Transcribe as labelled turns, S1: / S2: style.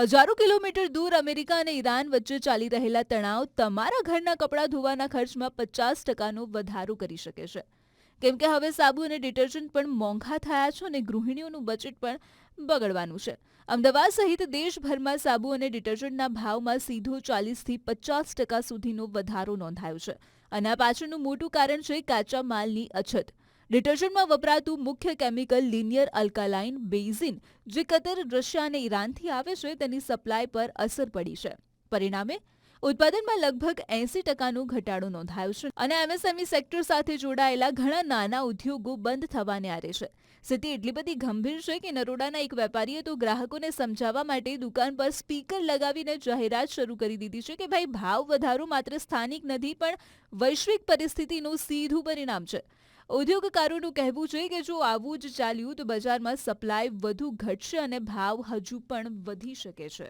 S1: હજારો કિલોમીટર દૂર અમેરિકા અને ઈરાન વચ્ચે ચાલી રહેલા તણાવ તમારા ઘરના કપડાં ધોવાના ખર્ચમાં 50%નો વધારો કરી શકે છે. કેમ કે હવે સાબુ અને ડિટર્જન્ટ પણ મોંઘા થયા છે અને ગૃહિણીઓનું બજેટ પણ બગડવાનું છે. અમદાવાદ સહિત દેશભરમાં સાબુ અને ડિટર્જન્ટના ભાવમાં સીધો 40થી 50% સુધીનો વધારો નોંધાયો છે. અને આ પાછળનું મોટું કારણ છે કાચા માલની અછત. ડિટર્જન્ટમાં વપરાતું મુખ્ય કેમિકલ લિનિયર અલ્કાલાઇન બેઝિન, જે કતર, રશિયા અને ઈરાનથી આવે છે, તેની સપ્લાય પર અસર પડી છે. પરિણામે ઉત્પાદનમાં લગભગ 80%નો ઘટાડો નોંધાયો છે અને એમએસએમઈ સેક્ટર સાથે જોડાયેલા ઘણા નાના ઉદ્યોગો બંધ થવાને આરે છે. સ્થિતિ એટલી બધી ગંભીર છે કે નરોડાના એક વેપારીએ તો ગ્રાહકોને સમજાવવા માટે દુકાન પર સ્પીકર લગાવીને જાહેરાત શરૂ કરી દીધી છે કે ભાઈ, ભાવ વધારો માત્ર સ્થાનિક નથી પણ વૈશ્વિક પરિસ્થિતિનું સીધું પરિણામ છે. ઉદ્યોગકારોનું કહેવું છે કે જો આવું જ ચાલ્યું તો બજારમાં સપ્લાય વધુ ઘટશે અને ભાવ હજુ પણ વધી શકે છે.